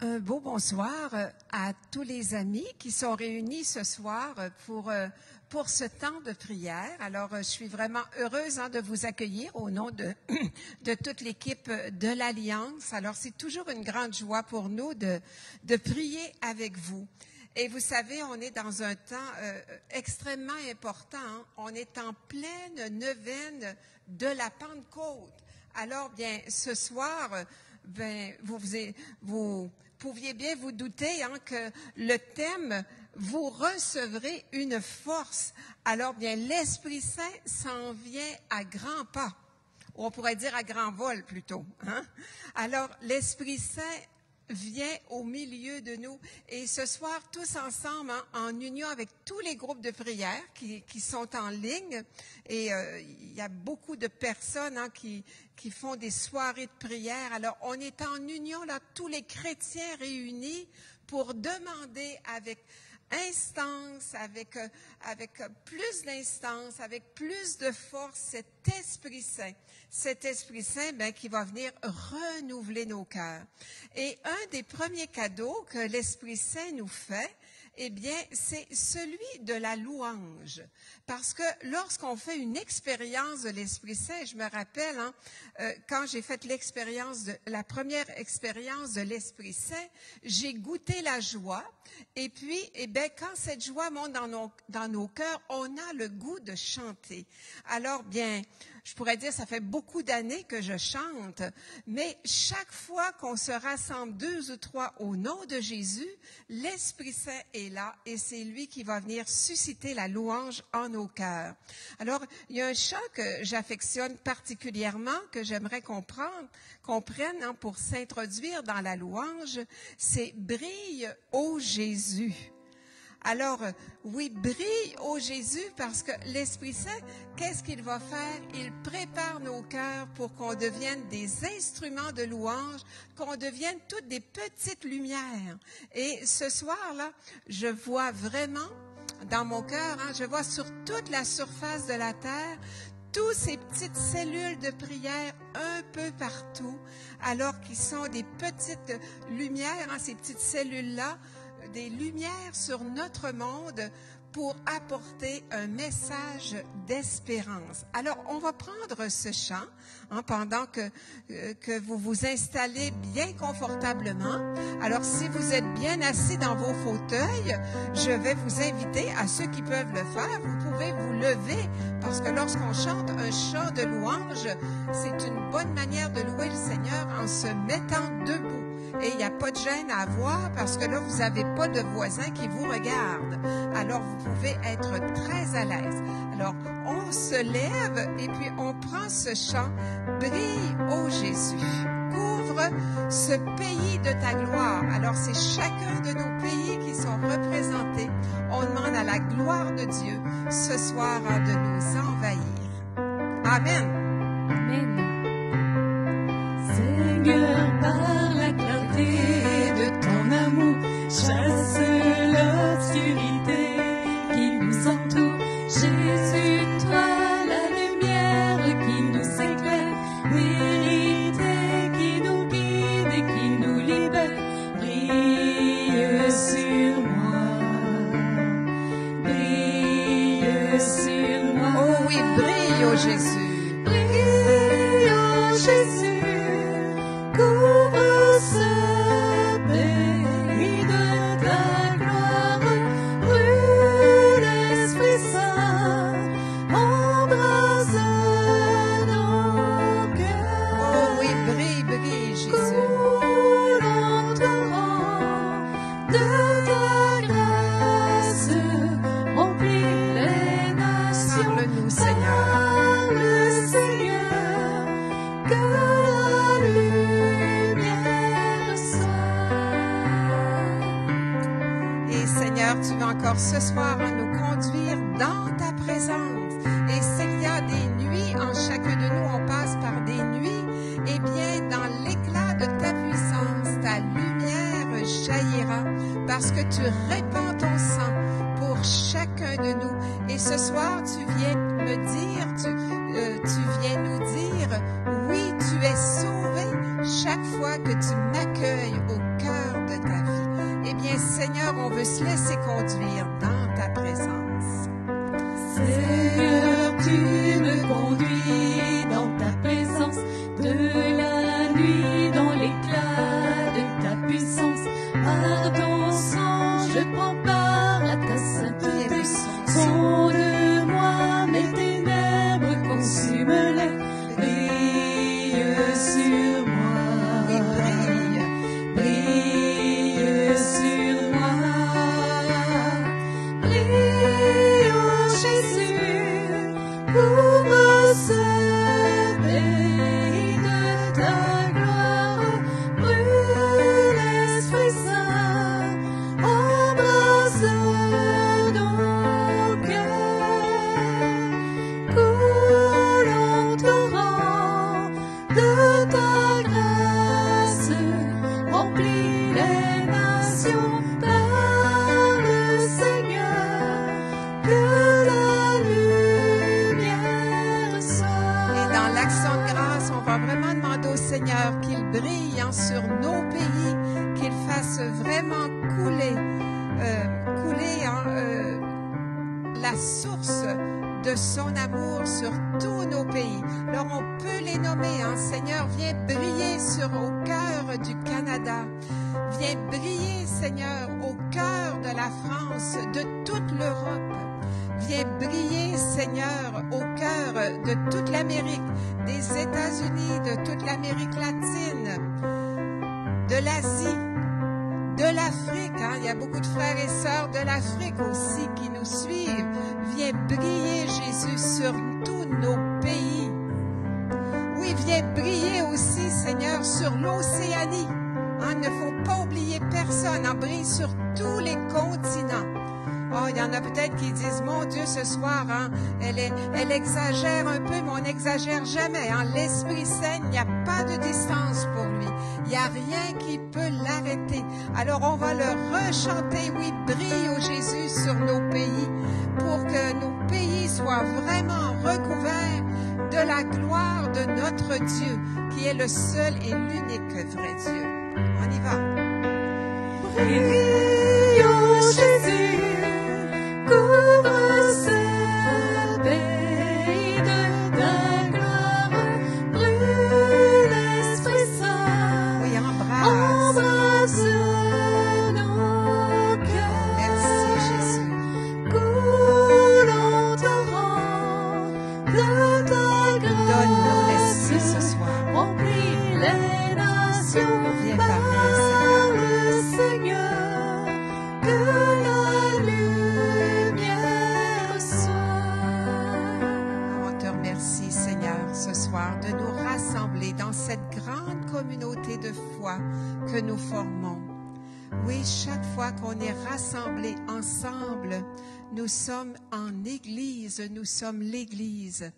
Un beau bonsoir à tous les amis qui sont réunis ce soir pour ce temps de prière. Alors, je suis vraiment heureuse de vous accueillir au nom de toute l'équipe de l'Alliance. Alors, c'est toujours une grande joie pour nous de prier avec vous. Et vous savez, on est dans un temps extrêmement important. On est en pleine neuvaine de la Pentecôte. Alors, bien, ce soir, vous pouviez bien vous douter que le thème « Vous recevrez une force ». Alors, bien, l'Esprit Saint s'en vient à grands pas. Ou on pourrait dire à grand vol plutôt. Alors, l'Esprit Saint vient au milieu de nous. Et ce soir, tous ensemble, en union avec tous les groupes de prière qui sont en ligne, et il y a beaucoup de personnes qui font des soirées de prière. Alors, on est en union, là, tous les chrétiens réunis pour demander avec instance, avec plus d'instance, avec plus de force, cet Esprit Saint. Cet Esprit Saint, qui va venir renouveler nos cœurs. Et un des premiers cadeaux que l'Esprit Saint nous fait, eh bien, c'est celui de la louange. Parce que lorsqu'on fait une expérience de l'Esprit Saint, je me rappelle, quand j'ai fait la première expérience de l'Esprit Saint, j'ai goûté la joie. Et puis, eh bien, quand cette joie monte dans nos cœurs, on a le goût de chanter. Alors, bien, je pourrais dire, ça fait beaucoup d'années que je chante, mais chaque fois qu'on se rassemble 2 ou 3 au nom de Jésus, l'Esprit Saint est là et c'est lui qui va venir susciter la louange en nos cœurs. Alors, il y a un chant que j'affectionne particulièrement, que j'aimerais qu'on prenne pour s'introduire dans la louange, c'est « Brille, ô Jésus ». Alors, oui, brille, ô Jésus, parce que l'Esprit Saint, qu'est-ce qu'il va faire? Il prépare nos cœurs pour qu'on devienne des instruments de louange, qu'on devienne toutes des petites lumières. Et ce soir-là, je vois vraiment, dans mon cœur, je vois sur toute la surface de la terre, toutes ces petites cellules de prière un peu partout, alors qu'ils sont des petites lumières, ces petites cellules-là, des lumières sur notre monde pour apporter un message d'espérance. Alors, on va prendre ce chant pendant que vous vous installez bien confortablement. Alors, si vous êtes bien assis dans vos fauteuils, je vais vous inviter, à ceux qui peuvent le faire, vous pouvez vous lever, parce que lorsqu'on chante un chant de louange, c'est une bonne manière de louer le Seigneur en se mettant debout. Et il n'y a pas de gêne à avoir parce que là, vous n'avez pas de voisins qui vous regardent. Alors, vous pouvez être très à l'aise. Alors, on se lève et puis on prend ce chant « Brille, ô Jésus ». Couvre ce pays de ta gloire. Alors, c'est chacun de nos pays qui sont représentés. On demande à la gloire de Dieu ce soir de nous envahir. Amen. Amen. Seigneur, par la clarté de ton amour, chasse l'obscurité qui nous entoure. Jésus, toi, la lumière qui nous éclaire, vérité qui nous guide et qui nous libère. Brille sur moi, brille sur moi. Oh oui, brille, ô Jésus. Brille, ô Jésus. Couvre ce pays de ta gloire, brûle l'Esprit Saint, embrase nos cœurs. Oh oui, brille, brille, Jésus. Coule en torrent de ta grâce, remplis les nations. Parle-nous, Seigneur. Parle, Seigneur, que la lumière soit. Et Seigneur, tu veux encore ce soir nous conduire dans ta présence. Et s'il y a des nuits, en chacun de nous, on passe par des nuits, eh bien, dans l'éclat de ta puissance, ta lumière jaillira, parce que tu répands ton sang pour chacun de nous. Et ce soir, tu viens me dire, tu viens nous dire, oui, tu es sauvé chaque fois que tu m'accueilles au cœur de se laisser conduire dans ta présence. Seigneur, tu me conduis dans ta présence, de la nuit dans l'éclat de ta puissance. Par ton sang, je prends part à ta sainteté. Sonde-moi, mes ténèbres, consume-les, brille sur moi. Oui, brille. Brille sur moi. Brille, oh Jésus, couvre ce pays de ta gloire. Brûle l'Esprit Saint, embrasse nos cœurs. Coule en torrent de ta grâce, remplis les nations par le Seigneur, que la lumière Et soit. dans l'action de grâce, on va vraiment demander au Seigneur qu'il brille sur nos pays, qu'il fasse vraiment couler la source de son amour sur tous nos pays. Alors on peut les nommer, Seigneur, viens briller au cœur du Canada. Viens briller, Seigneur, au cœur de la France, de toute l'Europe. Viens briller, Seigneur, au cœur de toute l'Amérique, des États-Unis, de toute l'Amérique latine, de l'Asie, de l'Afrique. Il y a beaucoup de frères et sœurs de l'Afrique aussi qui nous suivent. Viens briller, Jésus, sur tous nos pays. Oui, viens briller aussi, Seigneur, sur l'Océanie. Il ne faut pas oublier personne. Brille sur tous les continents. Oh, il y en a peut-être qui disent, mon Dieu, ce soir, elle exagère un peu, mais on n'exagère jamais. L'Esprit Saint, il n'y a pas de distance pour lui. Il n'y a rien qui peut l'arrêter. Alors, on va le rechanter. Oui, brille, ô Jésus, sur nos pays, pour que nos pays soient vraiment recouverts de la gloire de notre Dieu, qui est le seul et l'unique vrai Dieu. On y va. Brille, ô Jésus, couvre ce pays de ta gloire. Brûle l'Esprit Saint, Oui, embrasse. embrasse nos cœurs. Merci, Jésus. Coule en torrent de ta Donne-nous l'esprit grâce, ce soir. remplis les nations Viens par parler, le Seigneur, que la lumière soit. On te remercie, Seigneur, ce soir, de nous rassembler dans cette grande communauté de foi que nous formons. Oui, chaque fois qu'on est rassemblés ensemble, nous sommes en Église, nous sommes l'Église.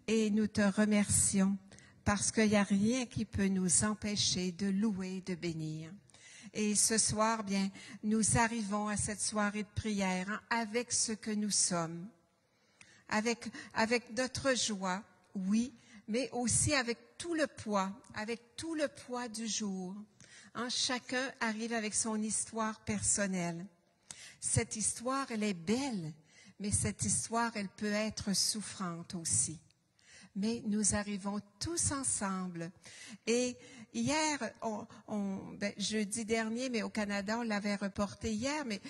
Et nous te remercions parce qu'il n'y a rien qui peut nous empêcher de louer, de bénir. Et ce soir, bien, nous arrivons à cette soirée de prière avec ce que nous sommes, avec notre joie, oui, mais aussi avec tout le poids du jour. Chacun arrive avec son histoire personnelle. Cette histoire, elle est belle, mais cette histoire, elle peut être souffrante aussi. Mais nous arrivons tous ensemble. Et hier, jeudi dernier, mais au Canada, on l'avait reporté hier, mais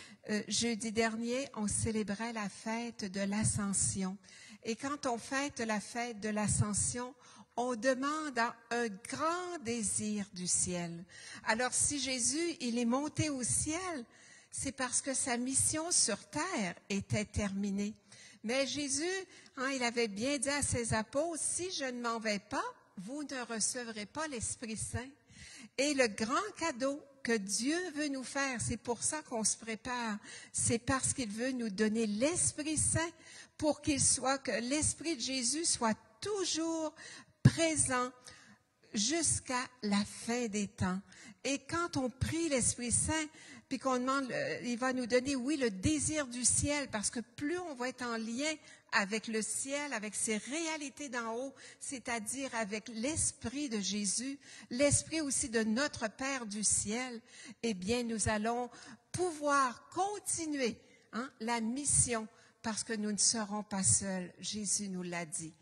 jeudi dernier, on célébrait la fête de l'Ascension. Et quand on fête la fête de l'Ascension, on demande un grand désir du ciel. Alors, si Jésus, il est monté au ciel, c'est parce que sa mission sur terre était terminée. Mais Jésus, il avait bien dit à ses apôtres, si je ne m'en vais pas, vous ne recevrez pas l'Esprit Saint. Et le grand cadeau que Dieu veut nous faire, c'est pour ça qu'on se prépare, c'est parce qu'il veut nous donner l'Esprit Saint pour que l'Esprit de Jésus soit toujours présent jusqu'à la fin des temps. Et quand on prie l'Esprit Saint, puis qu'on demande, il va nous donner, oui, le désir du ciel, parce que plus on va être en lien avec le ciel, avec ses réalités d'en haut, c'est-à-dire avec l'Esprit de Jésus, l'Esprit aussi de notre Père du ciel, eh bien, nous allons pouvoir continuer la mission parce que nous ne serons pas seuls. Jésus nous l'a dit.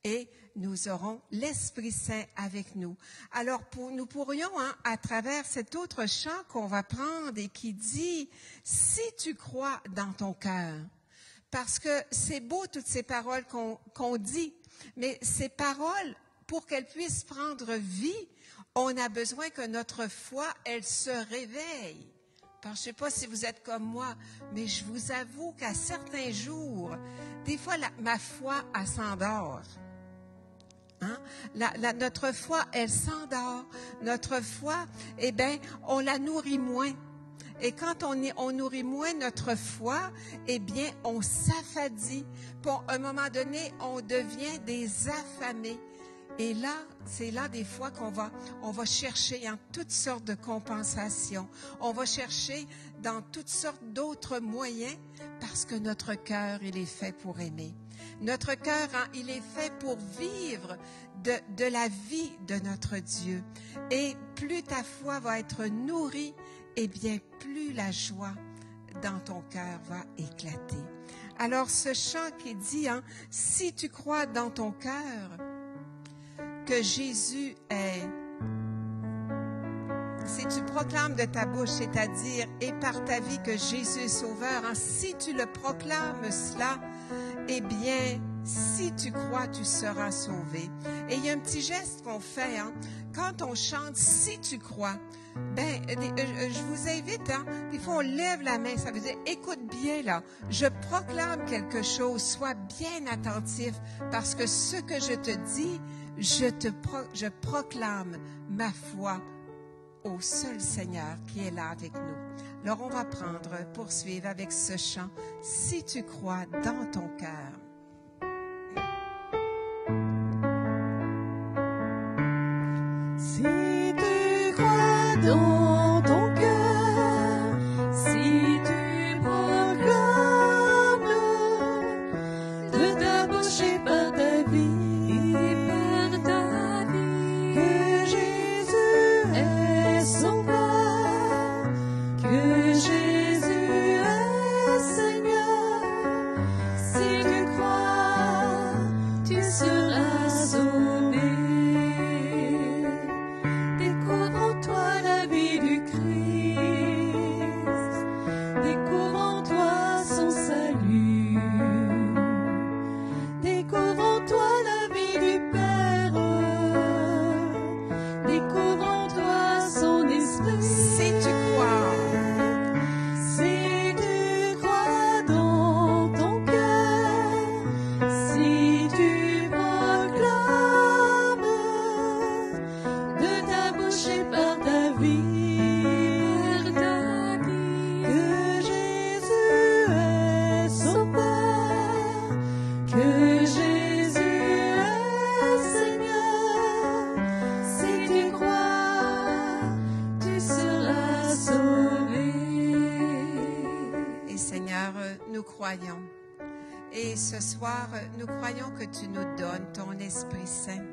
Et nous aurons l'Esprit Saint avec nous. Alors, nous pourrions, à travers cet autre chant qu'on va prendre et qui dit « Si tu crois dans ton cœur », parce que c'est beau toutes ces paroles qu'on dit, mais ces paroles, pour qu'elles puissent prendre vie, on a besoin que notre foi, elle se réveille. Alors, je ne sais pas si vous êtes comme moi, mais je vous avoue qu'à certains jours, des fois, ma foi, elle s'endort. Notre foi, elle s'endort. Notre foi, eh bien, on la nourrit moins. Et quand on nourrit moins notre foi, eh bien, on s'affadit. À un moment donné, on devient des affamés. Et là, c'est là des fois on va chercher en toutes sortes de compensations. On va chercher dans toutes sortes d'autres moyens parce que notre cœur, il est fait pour aimer. Notre cœur, il est fait pour vivre de la vie de notre Dieu. Et plus ta foi va être nourrie, eh bien, plus la joie dans ton cœur va éclater. Alors, ce chant qui dit, si tu crois dans ton cœur que Jésus est, si tu proclames de ta bouche, c'est-à-dire, et par ta vie que Jésus est sauveur, si tu le proclames cela, eh bien, si tu crois, tu seras sauvé. Et il y a un petit geste qu'on fait, quand on chante « Si tu crois », je vous invite, des fois on lève la main, ça veut dire « Écoute bien là, je proclame quelque chose, sois bien attentif, parce que ce que je te dis, je proclame ma foi au seul Seigneur qui est là avec nous. » Alors on va poursuivre avec ce chant « Si tu crois dans ton cœur ». Si tu crois dans ton cœur, si tu proclames de ta bouche et par ta vie, que Jésus est sauveur, que Jésus est Seigneur, si tu crois, tu seras sauvé. Découvre en toi la vie du Christ, découvre en toi son salut, découvre en toi la vie du Père, découvre en toi son esprit. Si tu crois dans ton cœur, si tu proclames de ta bouche et par ta vie, que Jésus est sauveur, que Jésus est Seigneur, si tu crois, tu seras sauvé. Et Seigneur, nous croyons. Et ce soir, nous croyons que tu nous donnes ton Esprit Saint.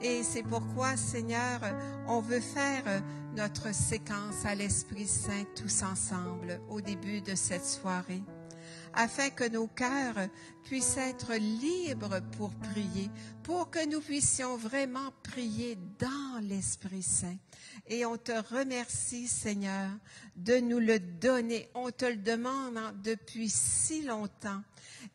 Et c'est pourquoi, Seigneur, on veut faire notre séquence à l'Esprit Saint tous ensemble au début de cette soirée, afin que nos cœurs puissent être libres pour prier, pour que nous puissions vraiment prier dans l'Esprit Saint. Et on te remercie, Seigneur, de nous le donner. On te le demande depuis si longtemps.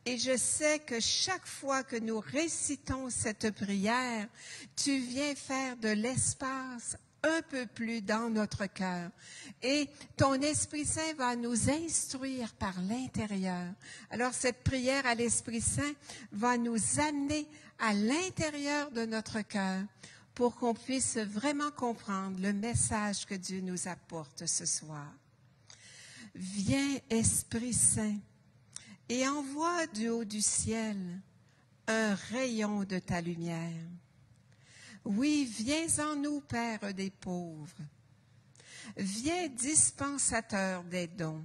Et je sais que chaque fois que nous récitons cette prière, tu viens faire de l'espace un peu plus dans notre cœur. Et ton Esprit Saint va nous instruire par l'intérieur. Alors cette prière à l'Esprit Saint va nous amener à l'intérieur de notre cœur pour qu'on puisse vraiment comprendre le message que Dieu nous apporte ce soir. Viens, Esprit Saint, et envoie du haut du ciel un rayon de ta lumière. Oui, viens en nous, Père des pauvres. Viens, dispensateur des dons.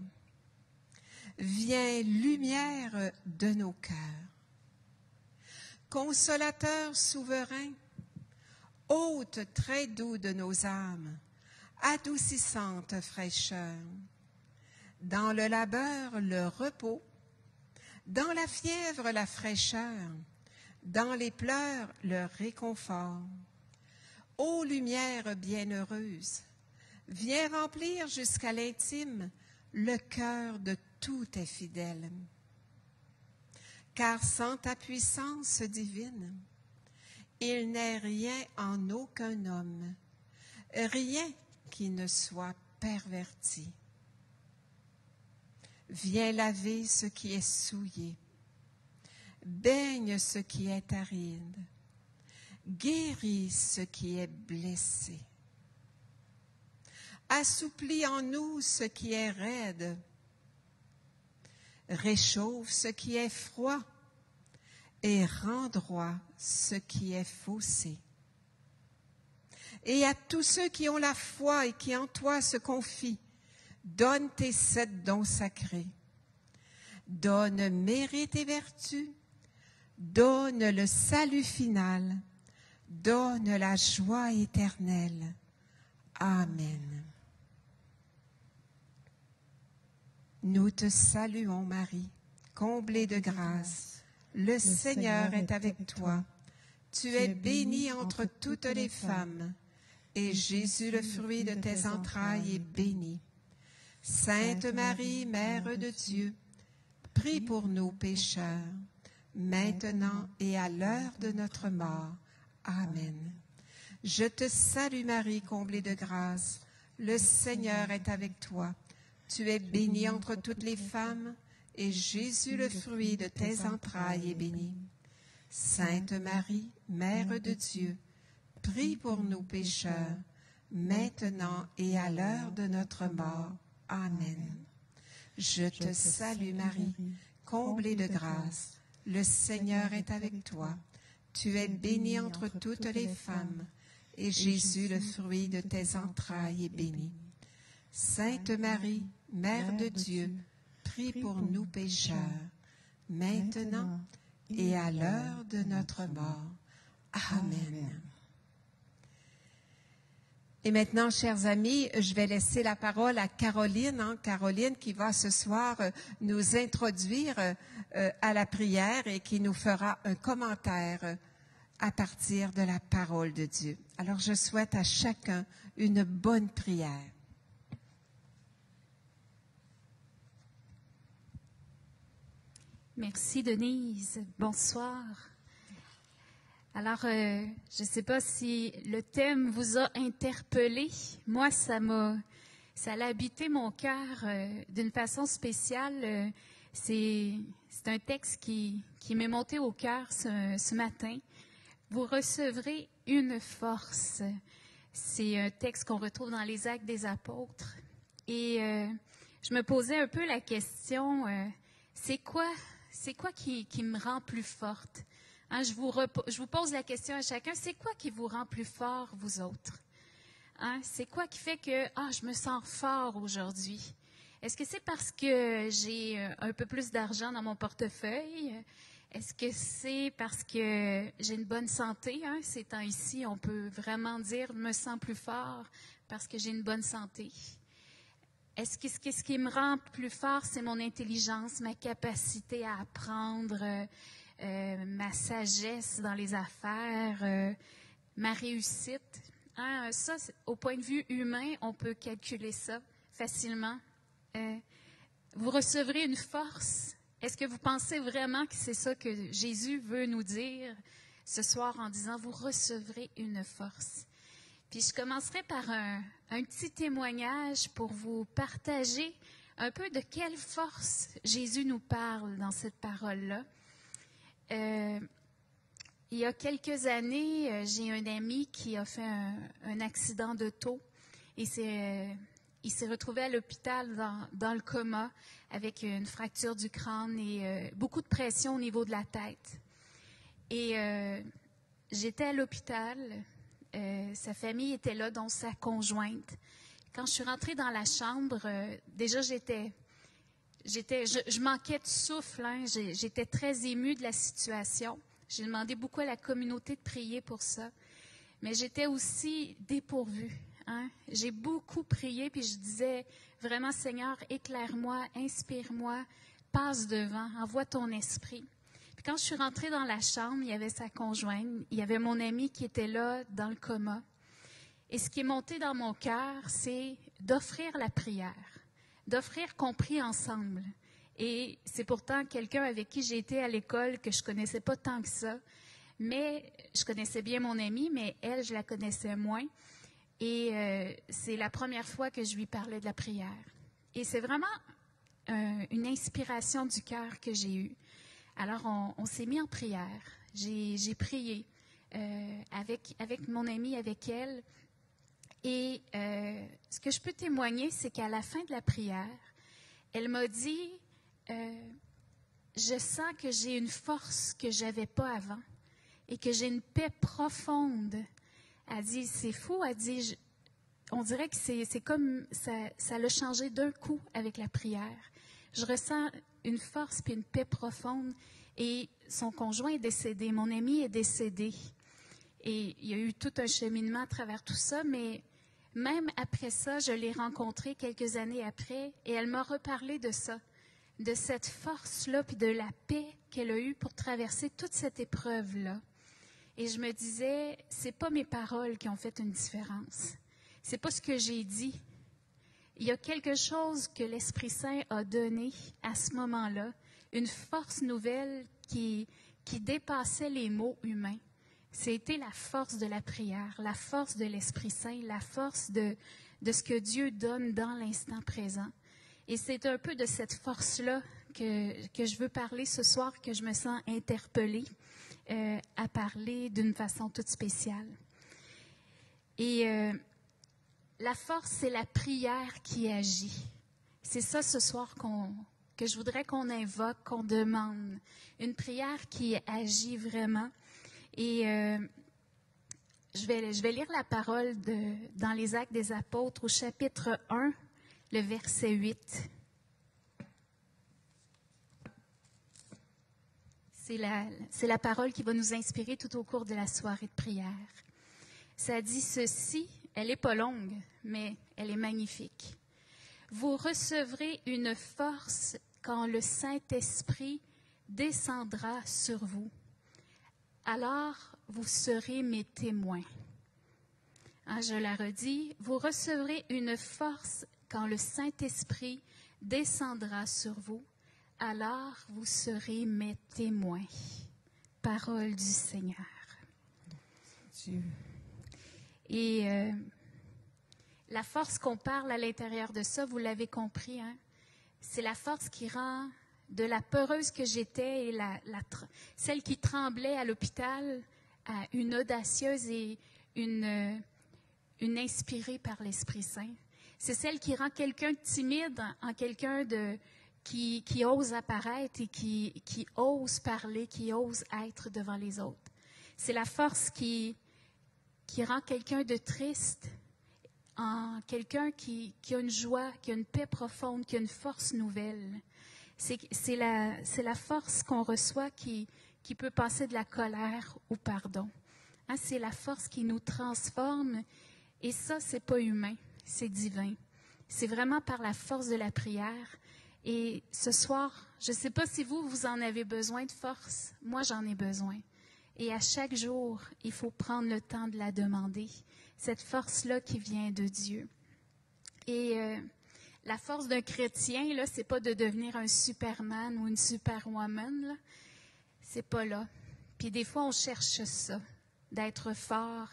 Viens, lumière de nos cœurs. Consolateur souverain, hôte très doux de nos âmes, adoucissante fraîcheur. Dans le labeur, le repos, dans la fièvre, la fraîcheur, dans les pleurs, le réconfort. Ô lumière bienheureuse, viens remplir jusqu'à l'intime le cœur de tous tes fidèles. Car sans ta puissance divine, il n'est rien en aucun homme, rien qui ne soit perverti. Viens laver ce qui est souillé, baigne ce qui est aride, guéris ce qui est blessé. Assouplis en nous ce qui est raide, réchauffe ce qui est froid et rends droit ce qui est faussé. Et à tous ceux qui ont la foi et qui en toi se confient, donne tes 7 dons sacrés. Donne mérite et vertu, donne le salut final, donne la joie éternelle. Amen. Nous te saluons, Marie, comblée de grâce. Le Seigneur est avec toi. Tu es bénie entre toutes les femmes, et Jésus, le fruit de tes entrailles, est béni. Sainte Marie, Mère de Dieu, prie pour nous pécheurs, maintenant et à l'heure de notre mort. Amen. Je te salue Marie, comblée de grâce. Le Seigneur est avec toi. Tu es bénie entre toutes les femmes, et Jésus, le fruit de tes entrailles, est béni. Sainte Marie, Mère de Dieu, prie pour nous pécheurs, maintenant et à l'heure de notre mort. Amen. Je te salue Marie, comblée de grâce. Le Seigneur est avec toi. Tu es bénie entre toutes les femmes, et Jésus, le fruit de tes entrailles, est béni. Sainte Marie, Mère de Dieu, prie pour nous pécheurs, maintenant et à l'heure de notre mort. Amen. Et maintenant, chers amis, je vais laisser la parole à Caroline, Caroline qui va ce soir nous introduire à la prière et qui nous fera un commentaire à partir de la parole de Dieu. Alors, je souhaite à chacun une bonne prière. Merci Denise. Bonsoir. Alors, je ne sais pas si le thème vous a interpellé. Moi, ça a habité mon cœur d'une façon spéciale. C'est un texte qui m'est monté au cœur ce matin. Vous recevrez une force. C'est un texte qu'on retrouve dans les Actes des Apôtres. Et je me posais un peu la question, c'est quoi qui me rend plus forte? Hein, je vous pose la question à chacun, c'est quoi qui vous rend plus fort, vous autres? Hein, c'est quoi qui fait que je me sens fort aujourd'hui? Est-ce que c'est parce que j'ai un peu plus d'argent dans mon portefeuille? Est-ce que c'est parce que j'ai une bonne santé? Hein? Ces temps-ci, on peut vraiment dire « me sens plus fort parce que j'ai une bonne santé ». Est-ce que ce qui me rend plus fort, c'est mon intelligence, ma capacité à apprendre, ma sagesse dans les affaires, ma réussite? Hein? Ça, au point de vue humain, on peut calculer ça facilement. Vous recevrez une force. Est-ce que vous pensez vraiment que c'est ça que Jésus veut nous dire ce soir en disant « vous recevrez une force ». Puis je commencerai par un petit témoignage pour vous partager un peu de quelle force Jésus nous parle dans cette parole-là. Il y a quelques années, j'ai un ami qui a fait un accident d'auto et il s'est retrouvé à l'hôpital dans le coma avec une fracture du crâne et beaucoup de pression au niveau de la tête. Et j'étais à l'hôpital, sa famille était là, dont sa conjointe. Quand je suis rentrée dans la chambre, déjà je manquais de souffle, hein, j'étais très émue de la situation. J'ai demandé beaucoup à la communauté de prier pour ça. Mais j'étais aussi dépourvue. Hein? J'ai beaucoup prié, puis je disais vraiment, Seigneur, éclaire-moi, inspire-moi, passe devant, envoie ton esprit. Puis quand je suis rentrée dans la chambre, il y avait sa conjointe, il y avait mon ami qui était là dans le coma. Et ce qui est monté dans mon cœur, c'est d'offrir la prière, d'offrir qu'on prie ensemble. Et c'est pourtant quelqu'un avec qui j'ai été à l'école que je connaissais pas tant que ça. Mais je connaissais bien mon amie, mais elle, je la connaissais moins. Et c'est la première fois que je lui parlais de la prière. Et c'est vraiment une inspiration du cœur que j'ai eue. Alors, on s'est mis en prière. J'ai prié avec mon amie, avec elle. Et ce que je peux témoigner, c'est qu'à la fin de la prière, elle m'a dit, je sens que j'ai une force que je n'avais pas avant et que j'ai une paix profonde. Elle dit, c'est fou, elle dit, on dirait que c'est comme ça l'a changé d'un coup avec la prière. Je ressens une force puis une paix profonde. Et son conjoint est décédé, mon ami est décédé. Et il y a eu tout un cheminement à travers tout ça, mais même après ça, je l'ai rencontrée quelques années après et elle m'a reparlé de ça, de cette force-là puis de la paix qu'elle a eue pour traverser toute cette épreuve-là. Et je me disais, c'est pas mes paroles qui ont fait une différence. C'est pas ce que j'ai dit. Il y a quelque chose que l'Esprit Saint a donné à ce moment-là, une force nouvelle qui dépassait les mots humains. C'était la force de la prière, la force de l'Esprit Saint, la force de ce que Dieu donne dans l'instant présent. Et c'est un peu de cette force-là que je veux parler ce soir, que je me sens interpellée à parler d'une façon toute spéciale. Et la force, c'est la prière qui agit. C'est ça ce soir que je voudrais qu'on invoque, qu'on demande. Une prière qui agit vraiment. Et je vais lire la parole dans les Actes des Apôtres au chapitre 1, le verset 8. C'est la parole qui va nous inspirer tout au cours de la soirée de prière. Ça dit ceci, elle n'est pas longue, mais elle est magnifique. Vous recevrez une force quand le Saint-Esprit descendra sur vous. Alors, vous serez mes témoins. Je la redis, vous recevrez une force quand le Saint-Esprit descendra sur vous. Alors, vous serez mes témoins. Parole du Seigneur. Dieu. Et la force qu'on parle à l'intérieur de ça, vous l'avez compris, hein? C'est la force qui rend de la peureuse que j'étais et celle qui tremblait à l'hôpital à une audacieuse et une inspirée par l'Esprit Saint. C'est celle qui rend quelqu'un de timide en quelqu'un qui ose apparaître et qui ose parler, qui ose être devant les autres. C'est la force qui rend quelqu'un de triste en quelqu'un qui a une joie, qui a une paix profonde, qui a une force nouvelle. C'est la force qu'on reçoit qui peut passer de la colère au pardon. Hein, c'est la force qui nous transforme. Et ça, c'est pas humain, c'est divin. C'est vraiment par la force de la prière. Et ce soir, je ne sais pas si vous en avez besoin de force. Moi, j'en ai besoin. Et à chaque jour, il faut prendre le temps de la demander. Cette force-là qui vient de Dieu. Et la force d'un chrétien, là, c'est pas de devenir un Superman ou une Superwoman, là. C'est pas là. Puis des fois, on cherche ça, d'être fort,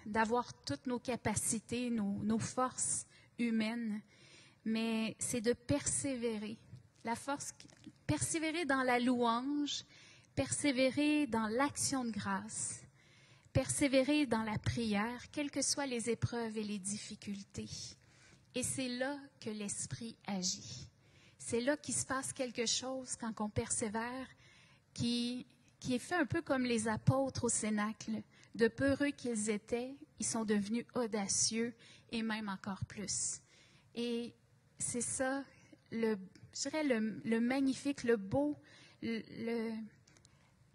d'avoir toutes nos capacités, nos forces humaines. Mais c'est de persévérer. La force, persévérer dans la louange, persévérer dans l'action de grâce, persévérer dans la prière, quelles que soient les épreuves et les difficultés. Et c'est là que l'Esprit agit. C'est là qu'il se passe quelque chose quand on persévère, qui est fait un peu comme les apôtres au Cénacle. De peureux qu'ils étaient, ils sont devenus audacieux et même encore plus. Et c'est ça, je dirais le magnifique, le beau,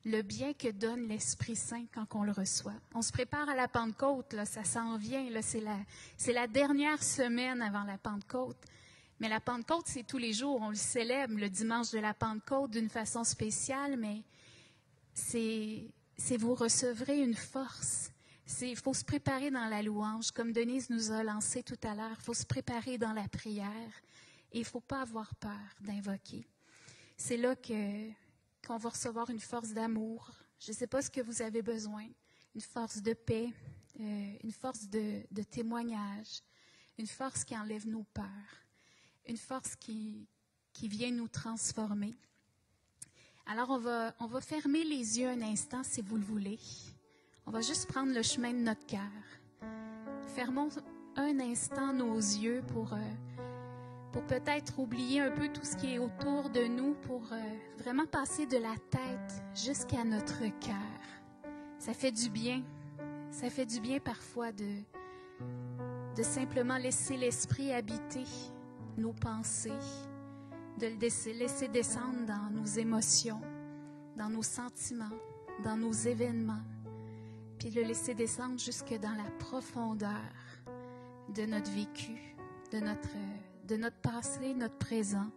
le bien que donne l'Esprit Saint quand on le reçoit. On se prépare à la Pentecôte, là, ça s'en vient, là, c'est la dernière semaine avant la Pentecôte. Mais la Pentecôte, c'est tous les jours, on le célèbre le dimanche de la Pentecôte d'une façon spéciale, mais c'est vous recevrez une force. Il faut se préparer dans la louange, comme Denise nous a lancé tout à l'heure, il faut se préparer dans la prière et il ne faut pas avoir peur d'invoquer. C'est là qu'on va recevoir une force d'amour. Je ne sais pas ce que vous avez besoin. Une force de paix, une force de témoignage, une force qui enlève nos peurs, une force qui vient nous transformer. Alors, on va fermer les yeux un instant, si vous le voulez. On va juste prendre le chemin de notre cœur. Fermons un instant nos yeux pour peut-être oublier un peu tout ce qui est autour de nous, pour vraiment passer de la tête jusqu'à notre cœur. Ça fait du bien. Ça fait du bien parfois de simplement laisser l'esprit habiter nos pensées, de le laisser descendre dans nos émotions, dans nos sentiments, dans nos événements, puis le laisser descendre jusque dans la profondeur de notre vécu, de notre passé, notre présent,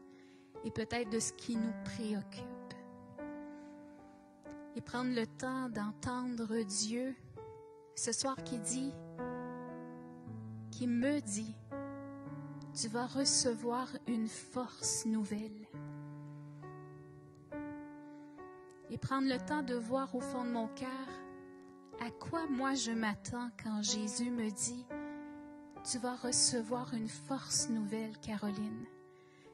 et peut-être de ce qui nous préoccupe. Et prendre le temps d'entendre Dieu ce soir qui me dit, tu vas recevoir une force nouvelle. Et prendre le temps de voir au fond de mon cœur à quoi moi je m'attends quand Jésus me dit, tu vas recevoir une force nouvelle, Caroline.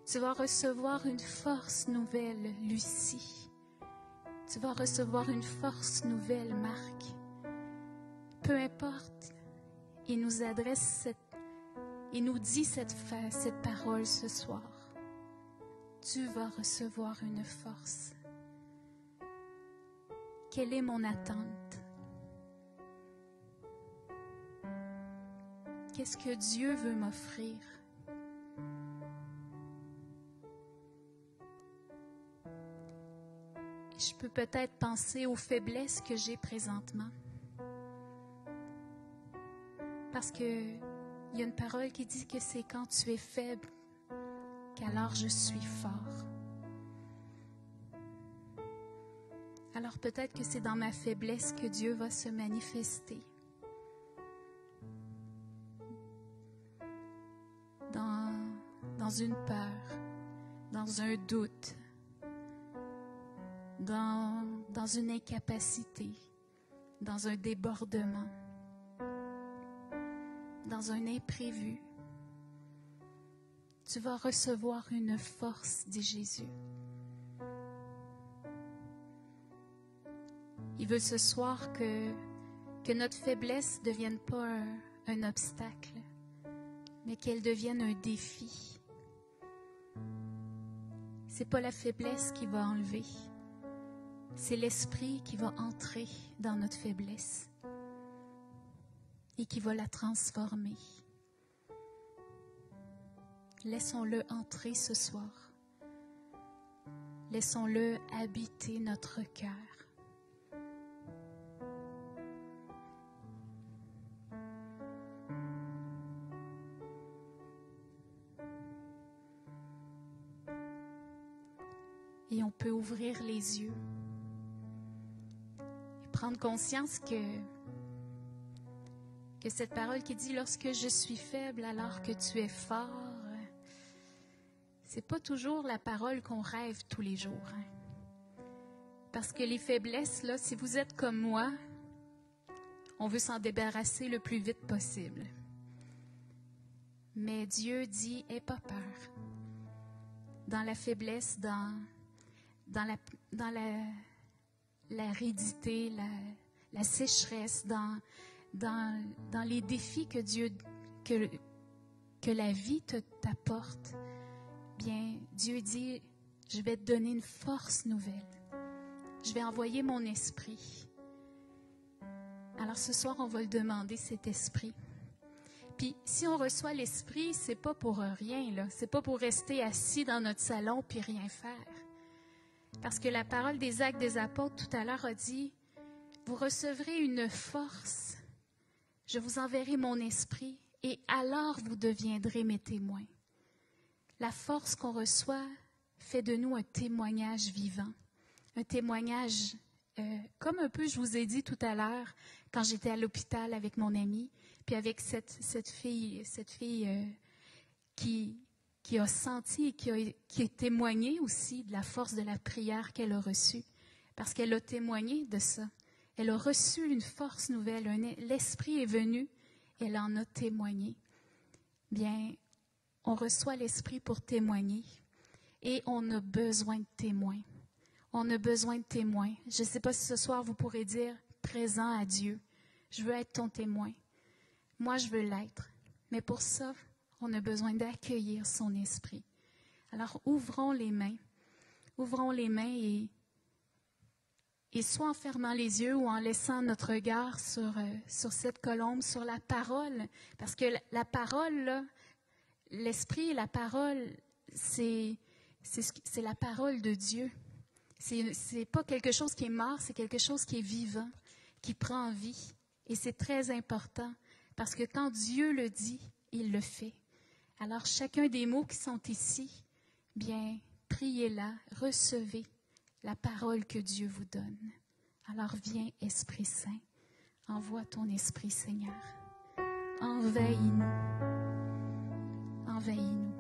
Tu vas recevoir une force nouvelle, Lucie. Tu vas recevoir une force nouvelle, Marc. Peu importe, il nous adresse il nous dit cette parole ce soir. Tu vas recevoir une force. Quelle est mon attente? Qu'est-ce que Dieu veut m'offrir? Je peux peut-être penser aux faiblesses que j'ai présentement. Parce que il y a une parole qui dit que c'est quand tu es faible qu'alors je suis fort. Alors peut-être que c'est dans ma faiblesse que Dieu va se manifester. Dans une peur, dans un doute, dans une incapacité, dans un débordement, dans un imprévu. Tu vas recevoir une force, dit Jésus. Il veut ce soir que notre faiblesse ne devienne pas un obstacle, mais qu'elle devienne un défi. C'est pas la faiblesse qui va enlever, c'est l'esprit qui va entrer dans notre faiblesse et qui va la transformer. Laissons-le entrer ce soir. Laissons-le habiter notre cœur. Et on peut ouvrir les yeux et prendre conscience que cette parole qui dit « Lorsque je suis faible, alors que tu es fort », c'est pas toujours la parole qu'on rêve tous les jours. Parce que les faiblesses, là, si vous êtes comme moi, on veut s'en débarrasser le plus vite possible. Mais Dieu dit « Aie pas peur ». Dans la faiblesse, dans l'aridité, la sécheresse, dans les défis que la vie t'apporte, bien, Dieu dit, je vais te donner une force nouvelle. Je vais envoyer mon esprit. Alors ce soir, on va le demander, cet esprit. Puis, si on reçoit l'esprit, c'est pas pour rien, là. C'est pas pour rester assis dans notre salon puis rien faire. Parce que la parole des Actes des Apôtres tout à l'heure a dit, vous recevrez une force, je vous enverrai mon esprit et alors vous deviendrez mes témoins. La force qu'on reçoit fait de nous un témoignage vivant, un témoignage, comme un peu je vous ai dit tout à l'heure, quand j'étais à l'hôpital avec mon amie, puis avec cette fille qui a senti et qui a témoigné aussi de la force de la prière qu'elle a reçue, parce qu'elle a témoigné de ça. Elle a reçu une force nouvelle, l'Esprit est venu, elle en a témoigné. Bien, on reçoit l'Esprit pour témoigner et on a besoin de témoins. On a besoin de témoins. Je ne sais pas si ce soir vous pourrez dire présent à Dieu. Je veux être ton témoin. Moi, je veux l'être. Mais pour ça, on a besoin d'accueillir son Esprit. Alors, ouvrons les mains et soit en fermant les yeux ou en laissant notre regard sur cette colombe, sur la parole, parce que la parole, là, l'Esprit et la parole, c'est la parole de Dieu. C'est pas quelque chose qui est mort, c'est quelque chose qui est vivant, qui prend vie. Et c'est très important, parce que quand Dieu le dit, il le fait. Alors, chacun des mots qui sont ici, bien, priez-la, recevez la parole que Dieu vous donne. Alors viens, Esprit Saint, envoie ton Esprit, Seigneur. Envahis-nous. Envahis-nous.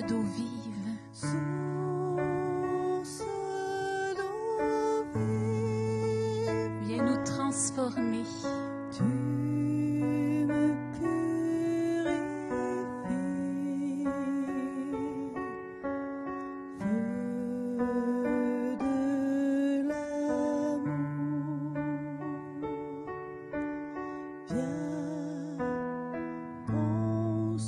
D'eau vive. Viens nous transformer. Tu me purifies. Feu de l'amour. Viens, consume-moi.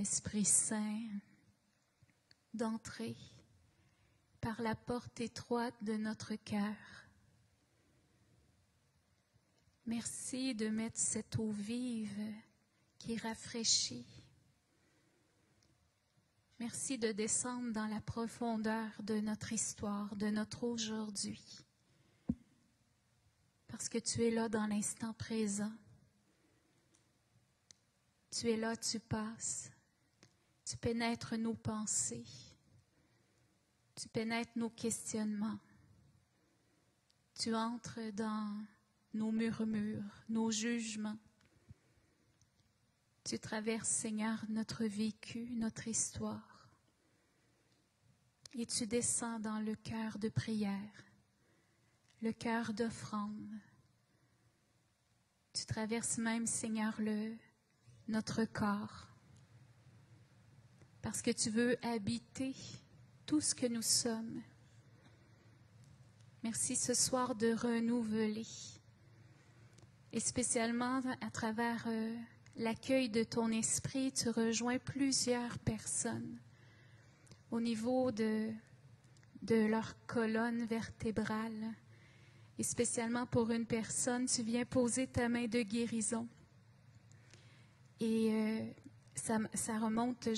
Esprit Saint, d'entrer par la porte étroite de notre cœur. Merci de mettre cette eau vive qui rafraîchit. Merci de descendre dans la profondeur de notre histoire, de notre aujourd'hui. Parce que tu es là dans l'instant présent. Tu es là, tu passes. Tu pénètres nos pensées. Tu pénètres nos questionnements. Tu entres dans nos murmures, nos jugements. Tu traverses, Seigneur, notre vécu, notre histoire. Et tu descends dans le cœur de prière, le cœur d'offrande. Tu traverses même, Seigneur, notre corps. Parce que tu veux habiter tout ce que nous sommes. Merci ce soir de renouveler. Et spécialement à travers l'accueil de ton esprit, tu rejoins plusieurs personnes au niveau de leur colonne vertébrale. Et spécialement pour une personne, tu viens poser ta main de guérison. Et ça remonte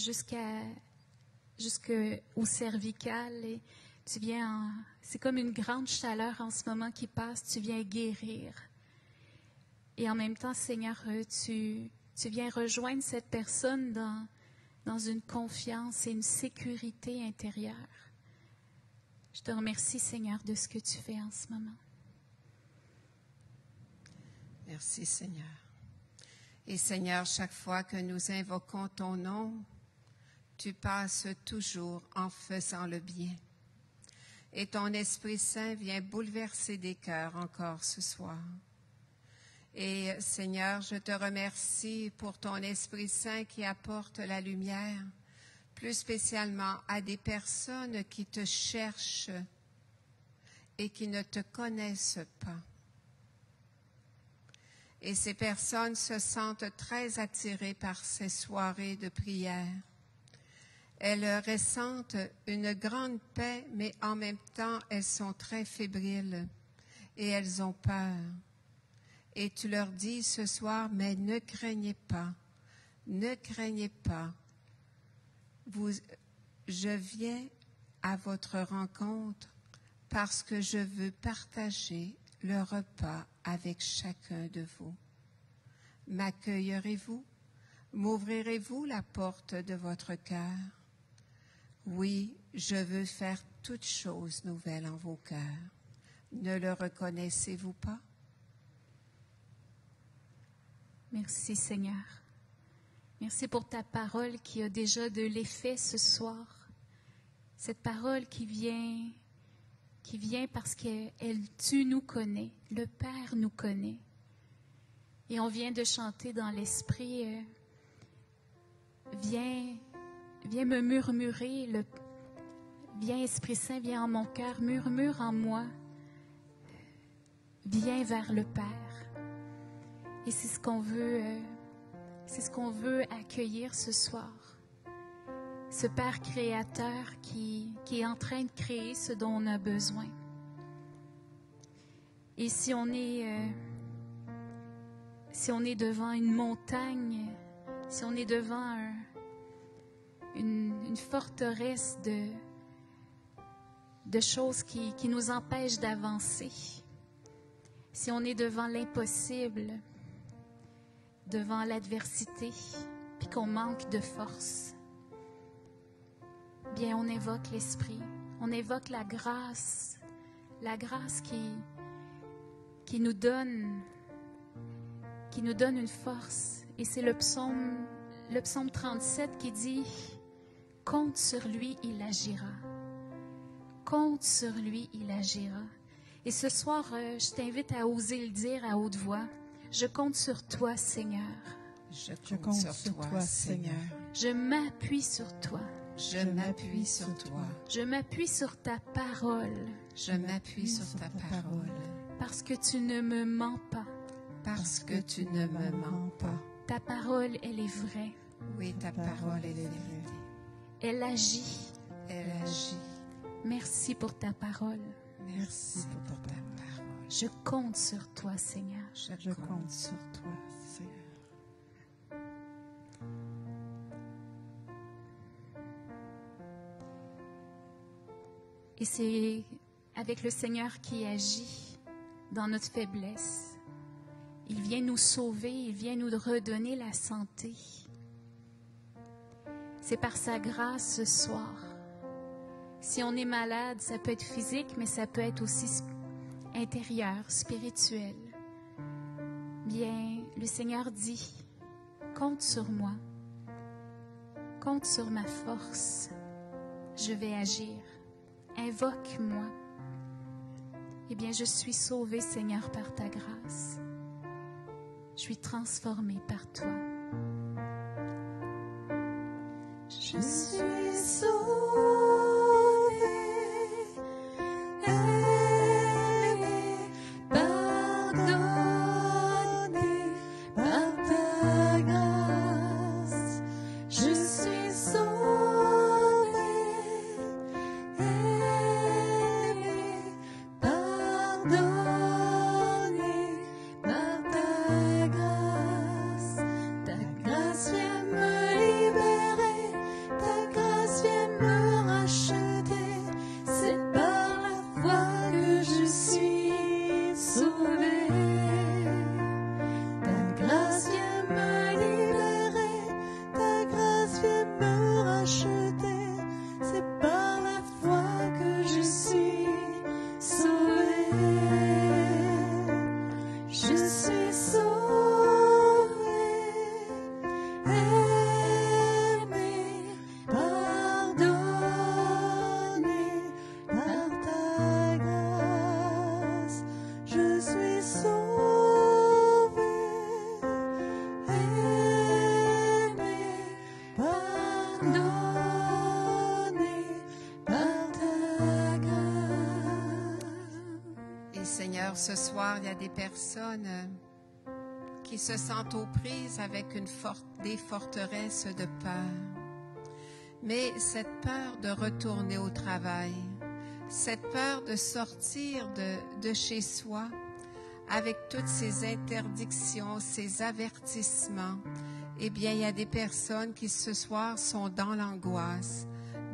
jusqu'au cervical. Et tu viens c'est comme une grande chaleur en ce moment qui passe, tu viens guérir. Et en même temps, Seigneur, tu viens rejoindre cette personne dans une confiance et une sécurité intérieure. Je te remercie, Seigneur, de ce que tu fais en ce moment. Merci, Seigneur. Et Seigneur, chaque fois que nous invoquons ton nom, tu passes toujours en faisant le bien. Et ton Esprit Saint vient bouleverser des cœurs encore ce soir. Et Seigneur, je te remercie pour ton Esprit Saint qui apporte la lumière, plus spécialement à des personnes qui te cherchent et qui ne te connaissent pas. Et ces personnes se sentent très attirées par ces soirées de prière. Elles ressentent une grande paix, mais en même temps, elles sont très fébriles et elles ont peur. Et tu leur dis ce soir, mais ne craignez pas, ne craignez pas. Je viens à votre rencontre parce que je veux partager le repas avec chacun de vous. M'accueillerez-vous? M'ouvrirez-vous la porte de votre cœur? Oui, je veux faire toutes choses nouvelles en vos cœurs. Ne le reconnaissez-vous pas? Merci, Seigneur. Merci pour ta parole qui a déjà de l'effet ce soir. Cette parole qui vient parce que tu nous connais, le Père nous connaît. Et on vient de chanter dans l'esprit, viens me murmurer, viens Esprit Saint, viens en mon cœur, murmure en moi, viens vers le Père. Et c'est ce qu'on veut accueillir ce soir. Ce Père créateur qui est en train de créer ce dont on a besoin. Et si on est devant une montagne, si on est devant une forteresse de choses qui nous empêchent d'avancer, si on est devant l'impossible, devant l'adversité, puis qu'on manque de force, bien on évoque l'Esprit, on évoque la grâce qui nous donne une force. Et c'est le psaume 37 qui dit « Compte sur lui, il agira. Compte sur lui, il agira. » Et ce soir, je t'invite à oser le dire à haute voix. Je compte sur toi, Seigneur. Je compte sur toi, Seigneur. Je m'appuie sur toi. Je m'appuie sur toi. Je m'appuie sur ta parole. Je m'appuie sur ta parole. Parce que tu ne me mens pas. Parce que tu ne me mens pas. Ta parole, elle est vraie. Oui, ta parole est vérité. Elle agit. Elle agit. Merci pour ta parole. Merci pour ta parole. Je compte sur toi, Seigneur. Je compte sur toi, Seigneur. Et c'est avec le Seigneur qui agit dans notre faiblesse. Il vient nous sauver, il vient nous redonner la santé. C'est par sa grâce ce soir. Si on est malade, ça peut être physique, mais ça peut être aussi intérieur, spirituel. Bien, le Seigneur dit, compte sur moi, compte sur ma force, je vais agir, invoque-moi. Eh bien, je suis sauvée, Seigneur, par ta grâce. Je suis transformée par toi. Je suis sauvée, aimée, pardonnée par ta grâce. Je suis sauvée, aimée, pardonnée par ta grâce. Ta grâce vient me libérer. Ta grâce vient me racheter, c'est par la foi que je suis sauvée. Ta grâce vient me libérer, ta grâce vient me racheter, c'est par la foi que je suis sauvée. Je suis sauvée, aimée, pardonnée par ta grâce. Je suis sauvée, aimée, pardonnée par ta grâce. Et Seigneur, ce soir, il y a des personnes qui se sentent aux prises avec des forteresses de peur. Mais cette peur de retourner au travail, cette peur de sortir de chez soi, avec toutes ces interdictions, ces avertissements, eh bien, il y a des personnes qui ce soir sont dans l'angoisse,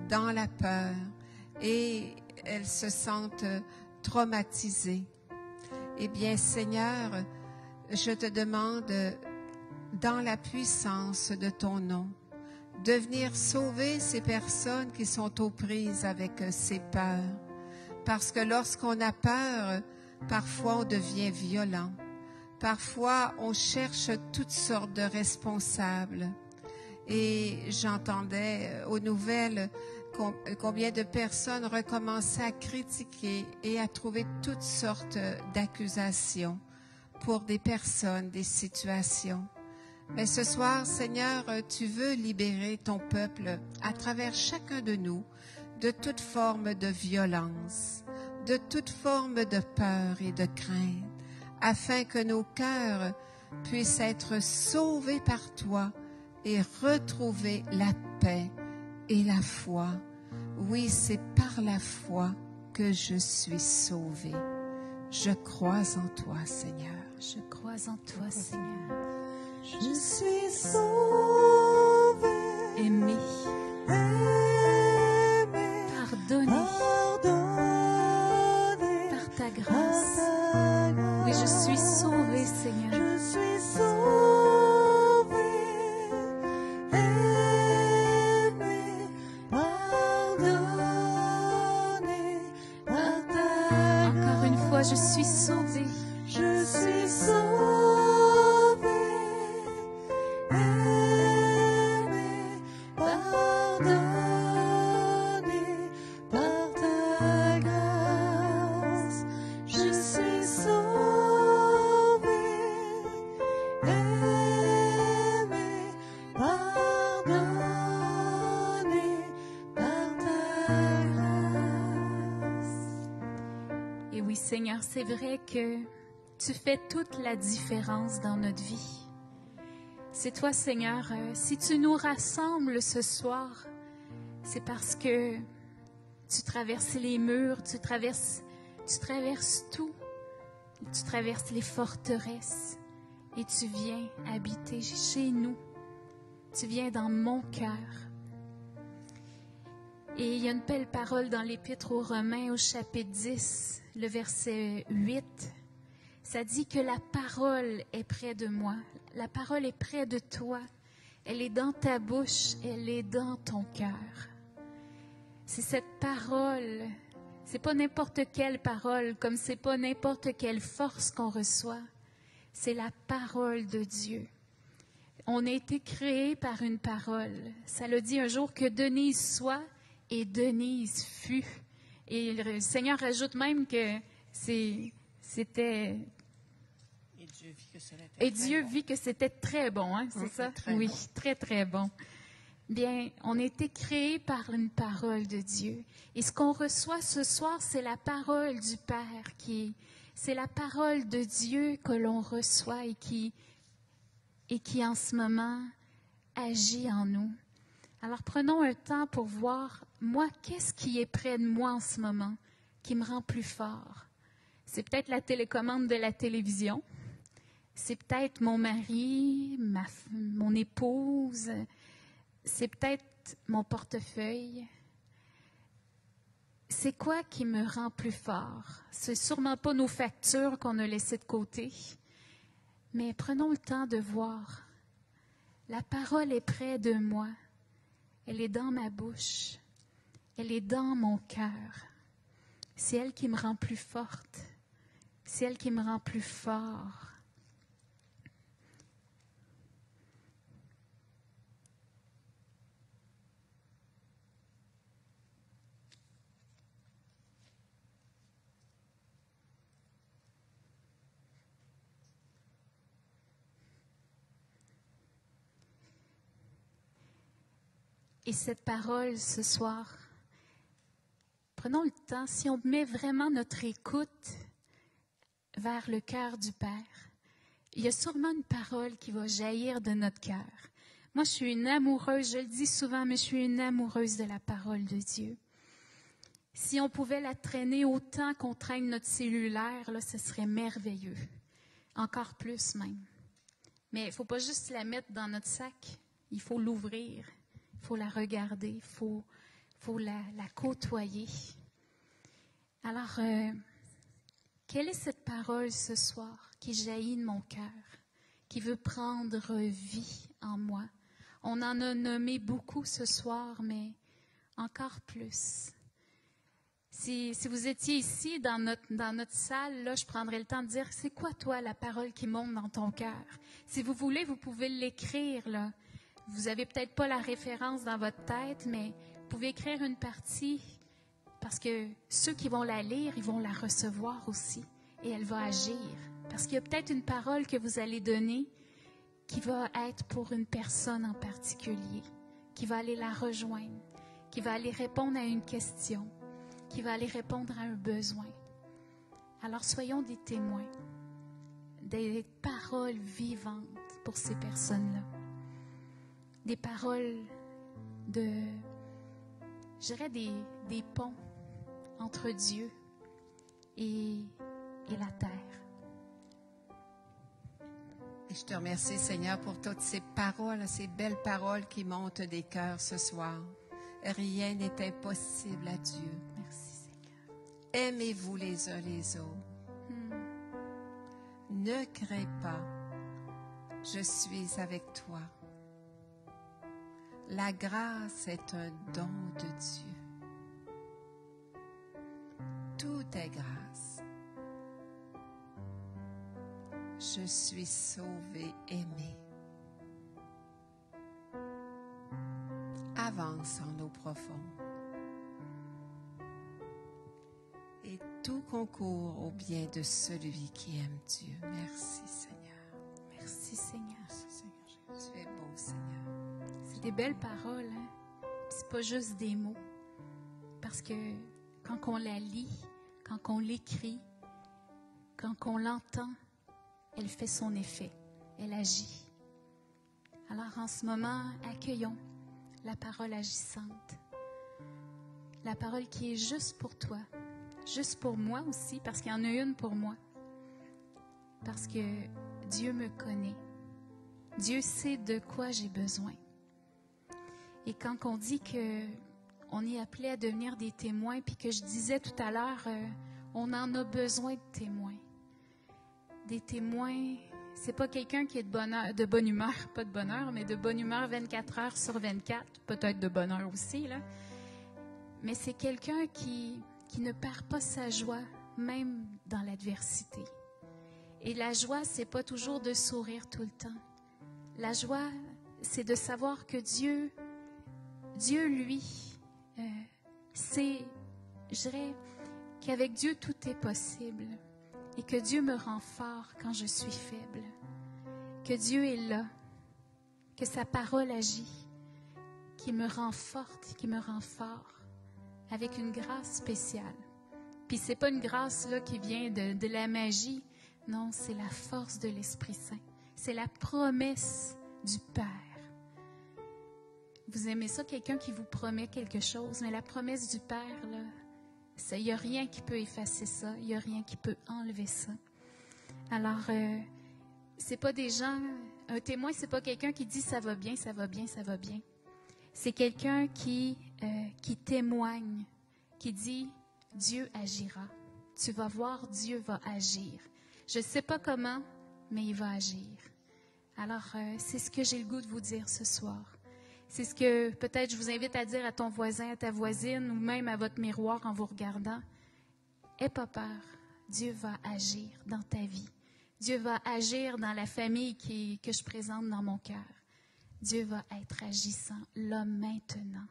dans la peur, et elles se sentent traumatisées. Eh bien, Seigneur, je te demande, dans la puissance de ton nom, de venir sauver ces personnes qui sont aux prises avec ces peurs. Parce que lorsqu'on a peur, parfois on devient violent. Parfois, on cherche toutes sortes de responsables. Et j'entendais aux nouvelles combien de personnes recommençaient à critiquer et à trouver toutes sortes d'accusations pour des personnes, des situations. Mais ce soir, Seigneur, tu veux libérer ton peuple à travers chacun de nous de toute forme de violence, de toute forme de peur et de crainte, afin que nos cœurs puissent être sauvés par toi et retrouver la paix et la foi. Oui, c'est par la foi que je suis sauvée. Je crois en toi, Seigneur. Je crois en toi, Seigneur. Je suis sauvée, Aimée, aimée, pardonnée pardonnée par ta par grâce. ta grâce. Oui, je suis sauvée, Seigneur. Je suis sauvée, aimée, pardonnée par ta Encore une fois, je grâce. suis sauvée. Je suis sauvée, aimée, pardonnée par ta grâce. Je suis sauvée, aimée, pardonnée par ta grâce. Et oui, Seigneur, c'est vrai que tu fais toute la différence dans notre vie. C'est toi, Seigneur. Si tu nous rassembles ce soir, c'est parce que tu traverses les murs, tu traverses tout. Tu traverses les forteresses et tu viens habiter chez nous. Tu viens dans mon cœur. Et il y a une belle parole dans l'Épître aux Romains au chapitre 10, le verset 8. Ça dit que la parole est près de moi. La parole est près de toi. Elle est dans ta bouche, elle est dans ton cœur. C'est cette parole, c'est pas n'importe quelle parole, comme c'est pas n'importe quelle force qu'on reçoit. C'est la parole de Dieu. On a été créé par une parole. Ça le dit un jour que Denise soit et Denise fut. Et le Seigneur ajoute même que c'était... Et Dieu vit que c'était très bon, hein, c'est ça? Oui, bon. Très, très bon. Bien, on a été créé par une parole de Dieu. Et ce qu'on reçoit ce soir, c'est la parole du Père c'est la parole de Dieu que l'on reçoit et qui en ce moment agit en nous. Alors prenons un temps pour voir, moi, qu'est-ce qui est près de moi en ce moment qui me rend plus fort? C'est peut-être la télécommande de la télévision. C'est peut-être mon mari, mon épouse. C'est peut-être mon portefeuille. C'est quoi qui me rend plus fort? C'est sûrement pas nos factures qu'on a laissées de côté. Mais prenons le temps de voir. La parole est près de moi. Elle est dans ma bouche. Elle est dans mon cœur. C'est elle qui me rend plus forte. C'est elle qui me rend plus fort. Et cette parole ce soir, prenons le temps, si on met vraiment notre écoute vers le cœur du Père, il y a sûrement une parole qui va jaillir de notre cœur. Moi, je suis une amoureuse, je le dis souvent, mais je suis une amoureuse de la parole de Dieu. Si on pouvait la traîner autant qu'on traîne notre cellulaire, là, ce serait merveilleux. Encore plus même. Mais il ne faut pas juste la mettre dans notre sac, il faut l'ouvrir. Il faut la regarder, il faut la côtoyer. Alors, quelle est cette parole ce soir qui jaillit de mon cœur, qui veut prendre vie en moi? On en a nommé beaucoup ce soir, mais encore plus. Si vous étiez ici dans notre salle, là, je prendrais le temps de dire, c'est quoi toi la parole qui monte dans ton cœur? Si vous voulez, vous pouvez l'écrire là. Vous n'avez peut-être pas la référence dans votre tête, mais vous pouvez écrire une partie parce que ceux qui vont la lire, ils vont la recevoir aussi et elle va agir. Parce qu'il y a peut-être une parole que vous allez donner qui va être pour une personne en particulier, qui va aller la rejoindre, qui va aller répondre à une question, qui va aller répondre à un besoin. Alors soyons des témoins, des paroles vivantes pour ces personnes-là. Des paroles je dirais des ponts entre Dieu et la terre. Et je te remercie, Seigneur, pour toutes ces paroles, ces belles paroles qui montent des cœurs ce soir. Rien n'est impossible à Dieu. Merci, Seigneur. Aimez-vous les uns les autres. Ne crains pas. Je suis avec toi. La grâce est un don de Dieu. Tout est grâce. Je suis sauvé, aimé. Avance en eau profonde. Et tout concourt au bien de celui qui aime Dieu. Merci, Seigneur. Merci, Seigneur. Tu es beau, Seigneur. C'est des belles paroles, hein? C'est pas juste des mots. Parce que quand on la lit, quand on l'écrit, quand on l'entend, elle fait son effet. Elle agit. Alors en ce moment, accueillons la parole agissante. La parole qui est juste pour toi, juste pour moi aussi, parce qu'il y en a une pour moi. Parce que Dieu me connaît. Dieu sait de quoi j'ai besoin. Et quand on dit qu'on est appelé à devenir des témoins, puis que je disais tout à l'heure, on en a besoin de témoins. Des témoins, c'est pas quelqu'un qui est de bonne humeur, pas de bonheur, mais de bonne humeur 24 heures sur 24, peut-être de bonheur aussi, là. Mais c'est quelqu'un qui ne perd pas sa joie, même dans l'adversité. Et la joie, c'est pas toujours de sourire tout le temps. La joie, c'est de savoir que Dieu, lui, sait, je dirais, qu'avec Dieu, tout est possible. Et que Dieu me rend fort quand je suis faible. Que Dieu est là. Que sa parole agit. Qui me rend forte, qui me rend fort. Avec une grâce spéciale. Puis c'est pas une grâce là qui vient de la magie. Non, c'est la force de l'Esprit Saint. C'est la promesse du Père. Vous aimez ça, quelqu'un qui vous promet quelque chose, mais la promesse du Père, là, il n'y a rien qui peut effacer ça, il n'y a rien qui peut enlever ça. Alors, c'est pas des gens, un témoin, c'est pas quelqu'un qui dit ça va bien, ça va bien, ça va bien. C'est quelqu'un qui témoigne, qui dit Dieu agira. Tu vas voir, Dieu va agir. Je ne sais pas comment, mais il va agir. Alors, c'est ce que j'ai le goût de vous dire ce soir. C'est ce que peut-être je vous invite à dire à ton voisin, à ta voisine, ou même à votre miroir en vous regardant. Aie pas peur, Dieu va agir dans ta vie. Dieu va agir dans la famille que je présente dans mon cœur. Dieu va être agissant là maintenant.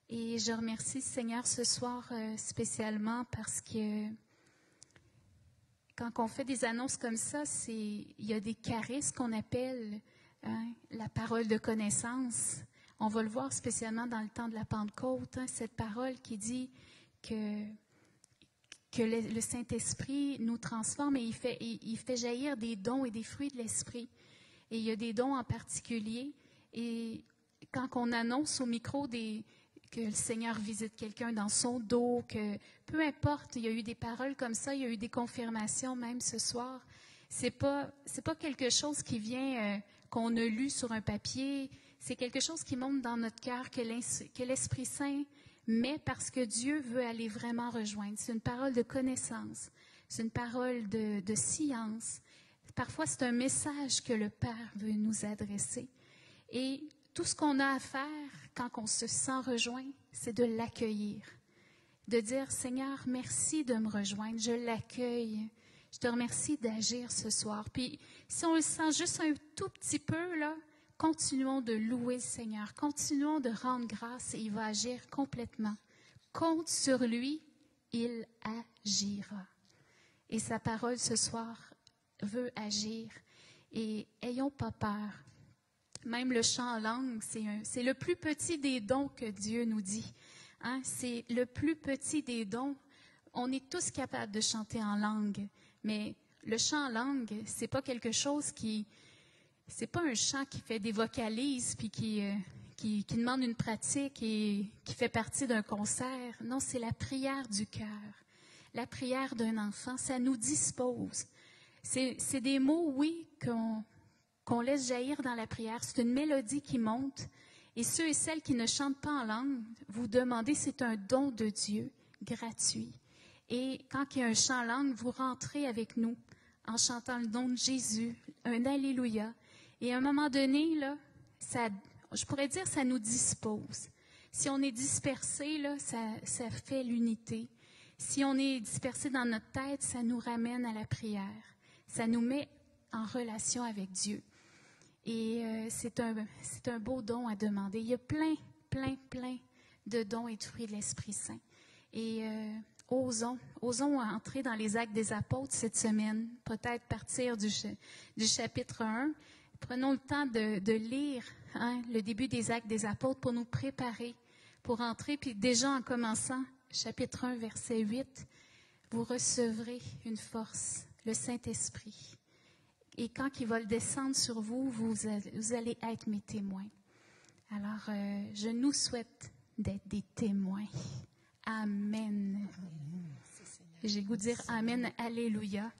Et je remercie le Seigneur ce soir spécialement parce que quand on fait des annonces comme ça, il y a des charismes qu'on appelle la parole de connaissance. On va le voir spécialement dans le temps de la Pentecôte, cette parole qui dit que le Saint-Esprit nous transforme et il fait jaillir des dons et des fruits de l'Esprit. Et il y a des dons en particulier. Et quand on annonce au micro que le Seigneur visite quelqu'un dans son dos, que peu importe, il y a eu des paroles comme ça, il y a eu des confirmations même ce soir. C'est pas quelque chose qui vient, qu'on a lu sur un papier, c'est quelque chose qui monte dans notre cœur, que l'Esprit Saint met parce que Dieu veut aller vraiment rejoindre. C'est une parole de connaissance, c'est une parole de science. Parfois, c'est un message que le Père veut nous adresser. Et tout ce qu'on a à faire quand on se sent rejoint, c'est de l'accueillir. De dire, Seigneur, merci de me rejoindre, je l'accueille. Je te remercie d'agir ce soir. Puis, si on le sent juste un tout petit peu, là, continuons de louer le Seigneur. Continuons de rendre grâce et il va agir complètement. Compte sur lui, il agira. Et sa parole ce soir veut agir. Et ayons pas peur. Même le chant en langue, c'est le plus petit des dons que Dieu nous dit. C'est le plus petit des dons. On est tous capables de chanter en langue, mais le chant en langue, c'est pas quelque chose c'est pas un chant qui fait des vocalises puis qui demande une pratique et qui fait partie d'un concert. Non, c'est la prière du cœur, la prière d'un enfant. Ça nous dispose. C'est des mots, oui, qu'on laisse jaillir dans la prière. C'est une mélodie qui monte. Et ceux et celles qui ne chantent pas en langue, vous demandez, c'est un don de Dieu, gratuit. Et quand il y a un chant en langue, vous rentrez avec nous en chantant le nom de Jésus, un Alléluia. Et à un moment donné, là, je pourrais dire, ça nous dispose. Si on est dispersé, là, ça fait l'unité. Si on est dispersé dans notre tête, ça nous ramène à la prière. Ça nous met en relation avec Dieu. Et c'est un beau don à demander. Il y a plein de dons et de fruits de l'Esprit Saint. Et osons entrer dans les Actes des Apôtres cette semaine, peut-être partir du chapitre 1. Prenons le temps de lire le début des Actes des Apôtres pour nous préparer, pour entrer. Puis déjà en commençant, chapitre 1, verset 8, vous recevrez une force, le Saint-Esprit. Et quand il va le descendre sur vous, vous allez être mes témoins. Alors, je nous souhaite d'être des témoins. Amen. J'ai le goût de dire Amen, Alléluia,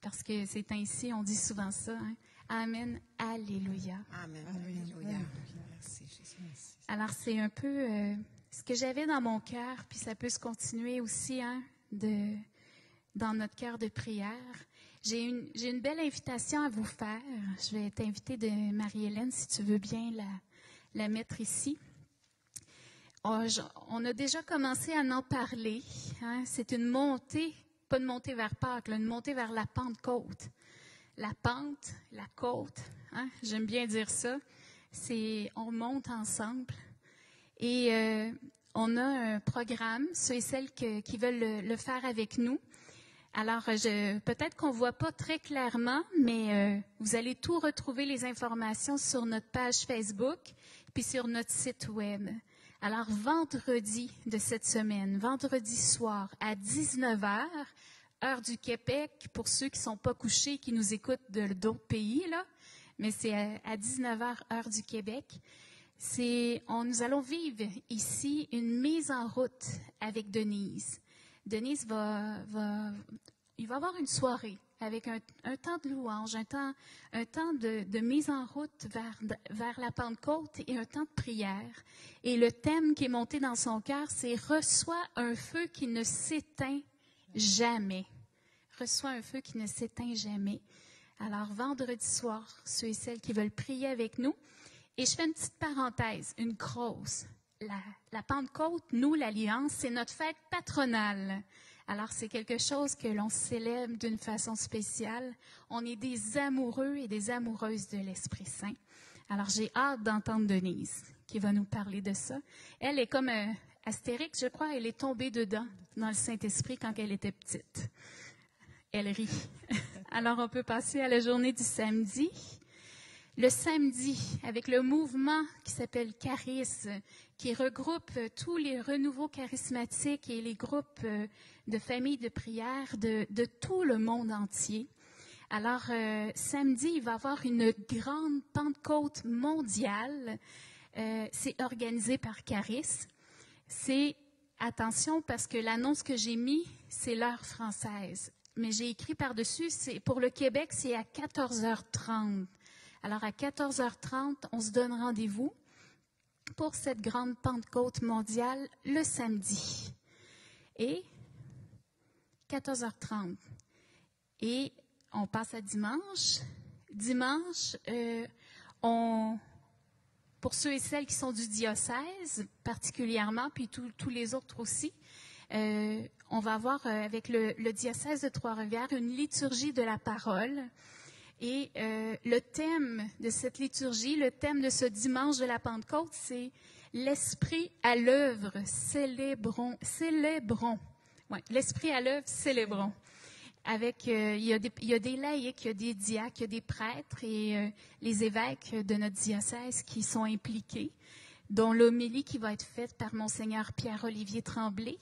parce que c'est ainsi, on dit souvent ça. Hein? Amen, Alléluia. Amen. Alléluia. Merci, Jésus. Merci. Alors, c'est un peu ce que j'avais dans mon cœur, puis ça peut se continuer aussi hein, dans notre cœur de prière. J'ai une belle invitation à vous faire. Je vais t'inviter de Marie-Hélène, si tu veux bien la mettre ici. On a déjà commencé à en parler. Hein. C'est une montée, pas une montée vers Pâques, là, une montée vers la Pentecôte. La pente, la côte, hein, j'aime bien dire ça. On monte ensemble. Et on a un programme, ceux et celles qui veulent le faire avec nous. Alors, peut-être qu'on ne voit pas très clairement, mais vous allez tout retrouver les informations sur notre page Facebook puis sur notre site web. Alors, vendredi de cette semaine, vendredi soir à 19h, heure du Québec, pour ceux qui ne sont pas couchés, qui nous écoutent d'autres pays, là, mais c'est à 19h, heure du Québec. Nous allons vivre ici une mise en route avec Denise. Denise il va avoir une soirée avec un temps de louange, un temps de mise en route vers la Pentecôte et un temps de prière. Et le thème qui est monté dans son cœur, c'est « Reçois un feu qui ne s'éteint jamais ». Reçois un feu qui ne s'éteint jamais. Alors, vendredi soir, ceux et celles qui veulent prier avec nous. Et je fais une petite parenthèse, une grosse. La Pentecôte, nous, l'Alliance, c'est notre fête patronale. Alors, c'est quelque chose que l'on célèbre d'une façon spéciale. On est des amoureux et des amoureuses de l'Esprit Saint. Alors, j'ai hâte d'entendre Denise qui va nous parler de ça. Elle est comme Astérix, je crois, elle est tombée dedans dans le Saint-Esprit quand elle était petite. Elle rit. Alors, on peut passer à la journée du samedi. Le samedi, avec le mouvement qui s'appelle Charisme, qui regroupe tous les renouveaux charismatiques et les groupes de familles de prière de tout le monde entier. Alors, samedi, il va y avoir une grande Pentecôte mondiale. C'est organisé par Charisme. Attention, parce que l'annonce que j'ai mise, c'est l'heure française. Mais j'ai écrit par-dessus, pour le Québec, c'est à 14h30. Alors, à 14h30, on se donne rendez-vous pour cette grande Pentecôte mondiale le samedi. Et 14h30. Et on passe à dimanche. Dimanche, pour ceux et celles qui sont du diocèse, particulièrement, puis tous les autres aussi, on va avoir avec le diocèse de Trois-Rivières une liturgie de la parole. Et le thème de cette liturgie, le thème de ce dimanche de la Pentecôte, c'est « L'Esprit à l'œuvre, célébrons. » Ouais, « L'Esprit à l'œuvre, célébrons. » Avec, il y a des laïcs, il y a des diacres, il y a des prêtres et les évêques de notre diocèse qui sont impliqués, dont l'homélie qui va être faite par Monseigneur Pierre-Olivier Tremblay.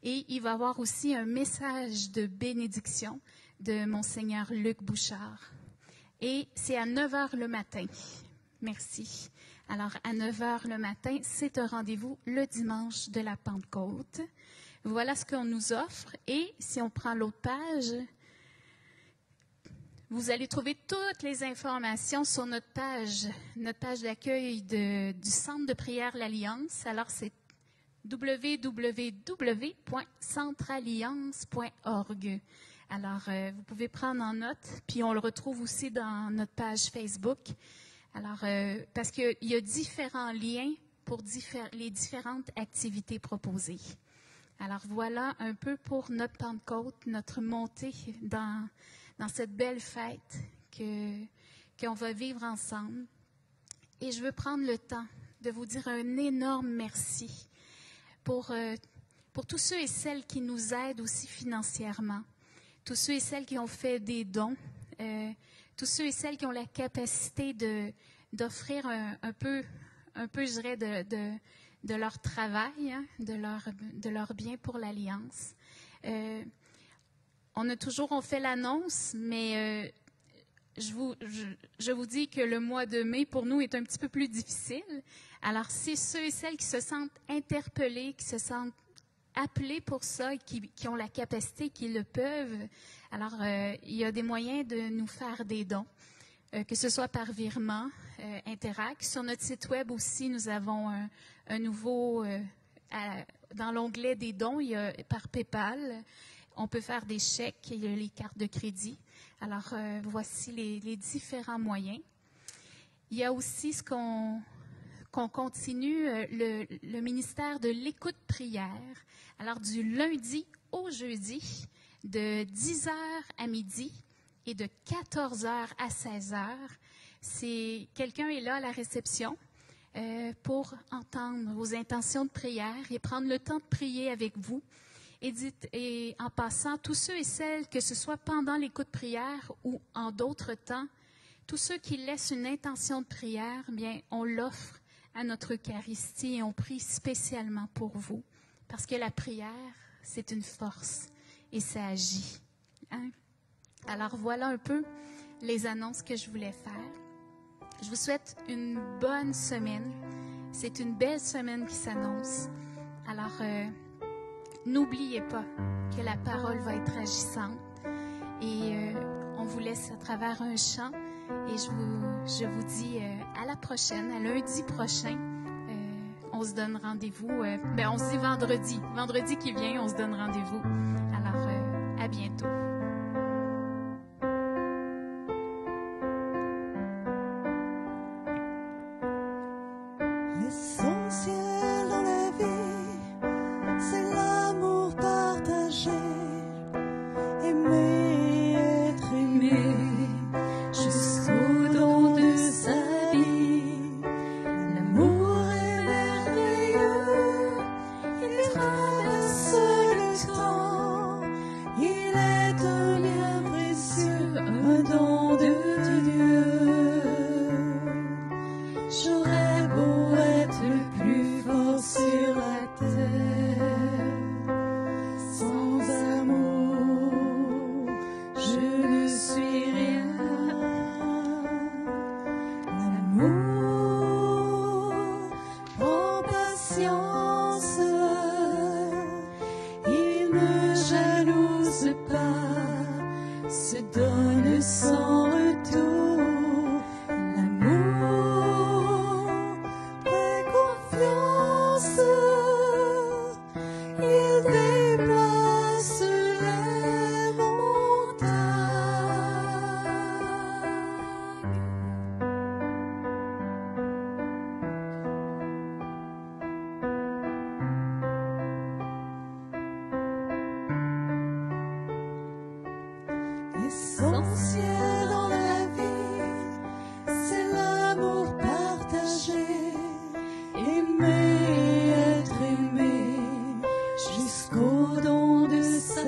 Et il va y avoir aussi un message de bénédiction de Monseigneur Luc Bouchard. Et c'est à 9h le matin. Merci. Alors, à 9h le matin, c'est un rendez-vous le dimanche de la Pentecôte. Voilà ce qu'on nous offre. Et si on prend l'autre page, vous allez trouver toutes les informations sur notre page d'accueil du Centre de prière L'Alliance. Alors, c'est www.centralliance.org. Alors, vous pouvez prendre en note, puis on le retrouve aussi dans notre page Facebook. Alors, parce qu'il y a différents liens pour les différentes activités proposées. Alors, voilà un peu pour notre Pentecôte, notre montée dans cette belle fête qu'on va vivre ensemble. Et je veux prendre le temps de vous dire un énorme merci pour tous ceux et celles qui nous aident aussi financièrement. Tous ceux et celles qui ont fait des dons, tous ceux et celles qui ont la capacité d'offrir un peu, je dirais, de leur travail, hein, de leur bien pour l'Alliance. On fait l'annonce, mais je vous dis que le mois de mai, pour nous, est un petit peu plus difficile. Alors, si ceux et celles qui se sentent interpellés, qui se sentent appelés pour ça, qui ont la capacité, qui le peuvent, alors il y a des moyens de nous faire des dons, que ce soit par virement, Interact. Sur notre site web aussi, nous avons un nouveau, dans l'onglet des dons, il y a par PayPal. On peut faire des chèques, il y a les cartes de crédit. Alors, voici les différents moyens. Il y a aussi ce qu'on continue, le ministère de l'écoute-prière. Alors, du lundi au jeudi, de 10h à midi et de 14h à 16h. Quelqu'un est là à la réception pour entendre vos intentions de prière et prendre le temps de prier avec vous. Et en passant, tous ceux et celles, que ce soit pendant l'écoute prière ou en d'autres temps, tous ceux qui laissent une intention de prière, bien, on l'offre à notre Eucharistie et on prie spécialement pour vous. Parce que la prière, c'est une force et ça agit. Hein? Alors voilà un peu les annonces que je voulais faire. Je vous souhaite une bonne semaine. C'est une belle semaine qui s'annonce. Alors, n'oubliez pas que la parole va être agissante et on vous laisse à travers un chant et je vous dis à la prochaine, à lundi prochain. On se donne rendez-vous, on se dit vendredi qui vient, on se donne rendez-vous. Alors, à bientôt. L'essentiel dans la vie, c'est l'amour partagé, aimer, être aimé, Jusqu'au don de sa vie, l'amour est merveilleux, il traverse le temps, il est un lien précieux, un don de Dieu. J'aurais beau être le plus fort sur la terre, sans amour, je ne suis rien. L'amour prend patience, il ne jalouse pas, se donne sans retour. L'amour fait confiance, il déplace les montagnes. L'essentiel dans la vie, c'est l'amour partagé, aimer, être aimé, jusqu'au don de sa